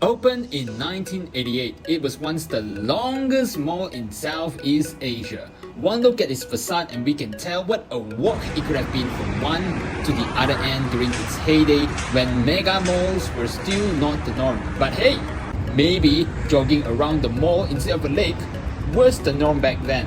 Opened in 1988, it was once the longest mall in Southeast Asia. One look at its facade and we can tell what a walk it could have been from one to the other end during its heyday when mega malls were still not the norm. But hey, maybe jogging around the mall instead of a lake was the norm back then.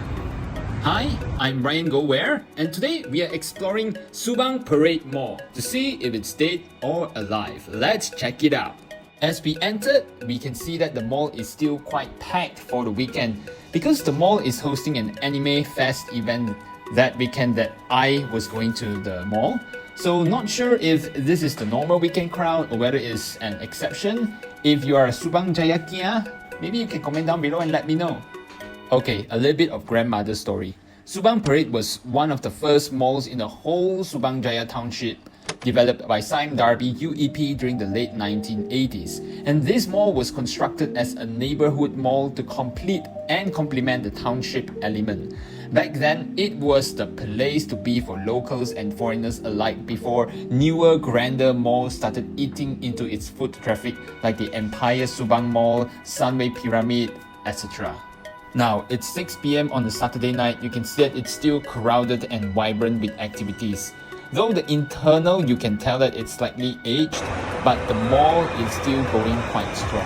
Hi, I'm Ryan Go-Where, and today we are exploring Subang Parade Mall to see if it's dead or alive. Let's check it out. As we entered, we can see that the mall is still quite packed for the weekend because the mall is hosting an anime fest event that weekend that I was going to the mall. So not sure if this is the normal weekend crowd or whether it's an exception. If you are a Subang Jaya Kia, maybe you can comment down below and let me know. Okay, a little bit of grandmother's story. Subang Parade was one of the first malls in the whole Subang Jaya township, developed by Sime Darby UEP during the late 1980s. And this mall was constructed as a neighborhood mall to complete and complement the township element. Back then, it was the place to be for locals and foreigners alike before newer, grander malls started eating into its foot traffic like the Empire Subang Mall, Sunway Pyramid, etc. Now, it's 6 p.m. on a Saturday night. You can see that it's still crowded and vibrant with activities. Though the internal, you can tell that it's slightly aged, but the mall is still going quite strong.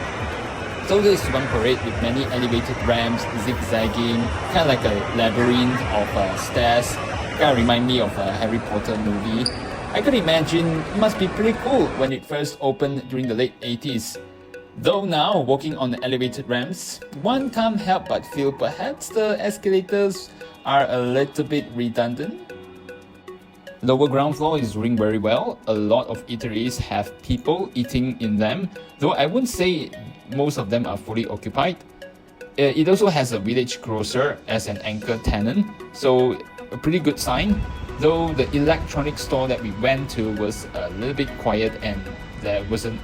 So this Subang Parade with many elevated ramps, zigzagging, kind of like a labyrinth of stairs. Kind of remind me of a Harry Potter movie. I could imagine it must be pretty cool when it first opened during the late 80s. Though now, walking on the elevated ramps, one can't help but feel perhaps the escalators are a little bit redundant. Lower ground floor is doing very well. A lot of eateries have people eating in them, though I wouldn't say most of them are fully occupied. It also has a Village Grocer as an anchor tenant, so a pretty good sign. Though the electronic store that we went to was a little bit quiet and there wasn't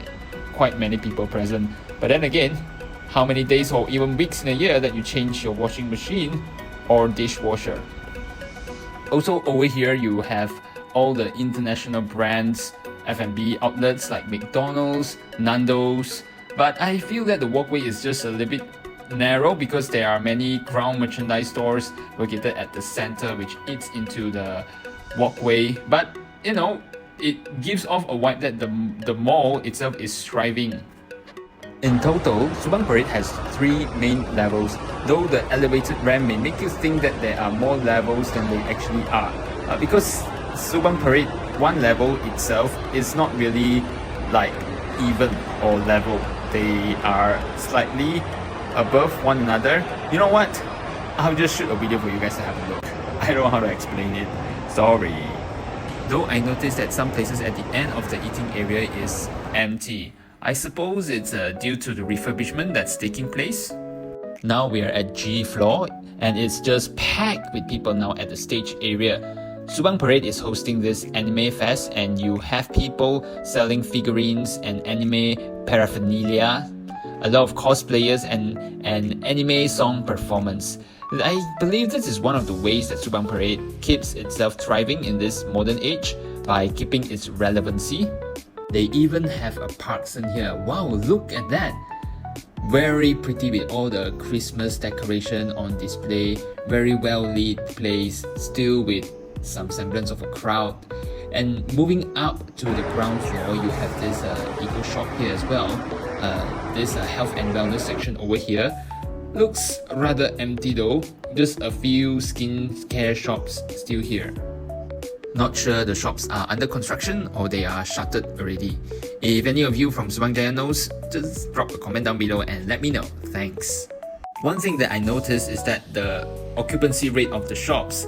quite many people present. But then again, how many days or even weeks in a year that you change your washing machine or dishwasher? Also over here you have all the international brands, F&B outlets like McDonald's, Nando's, but I feel that the walkway is just a little bit narrow because there are many ground merchandise stores located at the center which eats into the walkway. But you know, it gives off a vibe that the mall itself is thriving. In total, Subang Parade has 3 main levels, though the elevated ramp may make you think that there are more levels than they actually are. Because Subang Parade, one level itself is not really like even or level. They are slightly above one another. You know what? I'll just shoot a video for you guys to have a look. I don't know how to explain it. Sorry. Though I noticed that some places at the end of the eating area is empty. I suppose it's due to the refurbishment that's taking place. Now we are at G floor and it's just packed with people now at the stage area. Subang Parade is hosting this anime fest and you have people selling figurines and anime paraphernalia, a lot of cosplayers and an anime song performance. I believe this is one of the ways that Subang Parade keeps itself thriving in this modern age by keeping its relevancy. They even have a parkson here. Wow, look at that! Very pretty with all the Christmas decoration on display. Very well lit place, still with some semblance of a crowd. And moving up to the ground floor, you have this eco shop here as well. This health and wellness section over here looks rather empty though. Just a few skin care shops still here. Not sure the shops are under construction or they are shuttered already. If any of you from Subang Jaya knows, just drop a comment down below and let me know. Thanks. One thing that I noticed is that the occupancy rate of the shops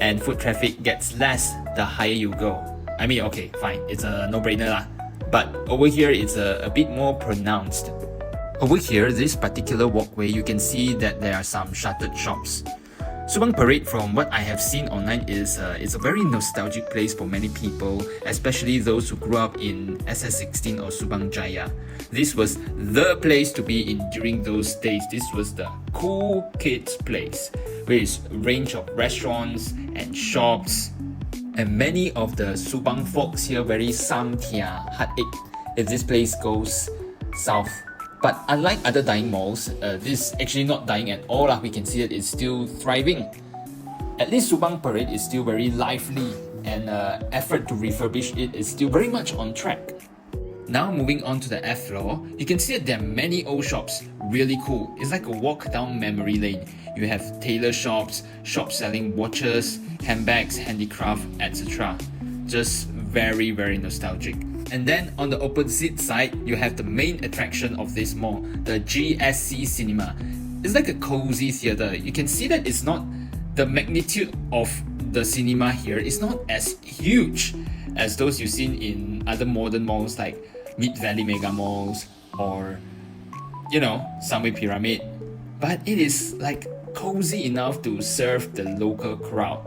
and foot traffic gets less the higher you go. I mean, okay, fine, it's a no-brainer lah. But over here, it's a bit more pronounced. Over here, this particular walkway, you can see that there are some shuttered shops. Subang Parade, from what I have seen online, is a very nostalgic place for many people, especially those who grew up in SS16 or Subang Jaya. This was the place to be in during those days. This was the cool kids place, with a range of restaurants and shops. And many of the Subang folks here very samtia heartache if this place goes south. But unlike other dying malls, this is actually not dying at all. We can see that it's still thriving. At least Subang Parade is still very lively, and effort to refurbish it is still very much on track. Now moving on to the F floor, you can see that there are many old shops, really cool. It's like a walk down memory lane. You have tailor shops, shops selling watches, handbags, handicraft, etc. Just very nostalgic. And then on the opposite side, you have the main attraction of this mall, the GSC Cinema. It's like a cozy theater. You can see that it's not the magnitude of the cinema here is not as huge as those you've seen in other modern malls like Mid Valley Mega Malls or, you know, Sunway Pyramid. But it is like cozy enough to serve the local crowd.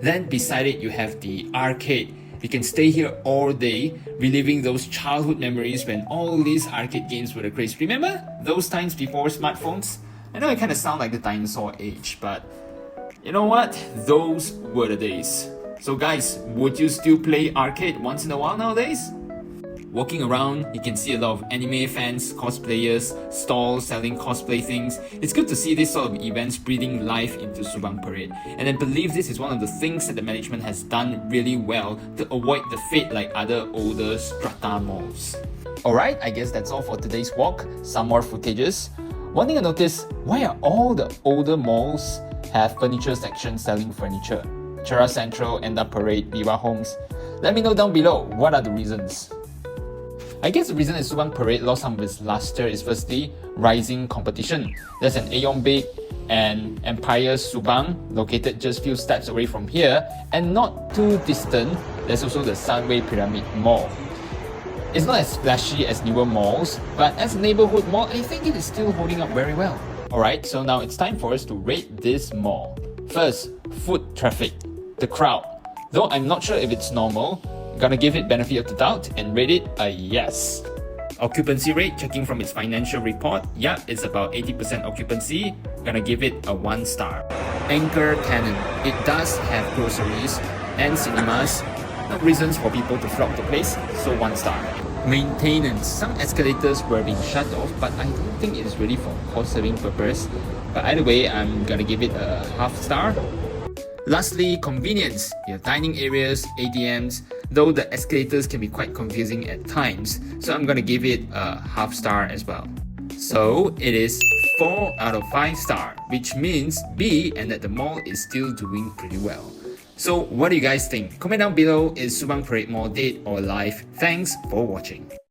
Then beside it, you have the arcade. You can stay here all day, reliving those childhood memories when all these arcade games were the craze. Remember those times before smartphones? I know I kind of sound like the dinosaur age, but you know what? Those were the days. So guys, would you still play arcade once in a while nowadays? Walking around, you can see a lot of anime fans, cosplayers, stalls selling cosplay things. It's good to see this sort of events breathing life into Subang Parade. And I believe this is one of the things that the management has done really well to avoid the fate like other older strata malls. Alright, I guess that's all for today's walk. Some more footages. One thing I noticed, why are all the older malls have furniture sections selling furniture? Chera Central, Enda Parade, Viva Homes. Let me know down below, what are the reasons? I guess the reason that Subang Parade lost some of its luster is firstly, rising competition. There's an Aeon Big and Empire Subang located just few steps away from here, and not too distant, there's also the Sunway Pyramid Mall. It's not as splashy as newer malls, but as a neighborhood mall, I think it is still holding up very well. Alright, so now it's time for us to rate this mall. First, foot traffic, the crowd. Though I'm not sure if it's normal, gonna give it benefit of the doubt and rate it a yes. Occupancy rate, checking from its financial report, yeah, it's about 80% occupancy, gonna give it a 1 star. Anchor tenant, it does have groceries and cinemas, no reasons for people to flock the place, so 1 star. Maintenance, some escalators were being shut off, but I don't think it is really for cost-saving purpose. But either way, I'm gonna give it a half star. Lastly, convenience, your dining areas, ATMs, though the escalators can be quite confusing at times, so I'm gonna give it a half star as well. So it is 4 out of 5 star, which means B and that the mall is still doing pretty well. So what do you guys think? Comment down below, is Subang Parade Mall dead or alive? Thanks for watching.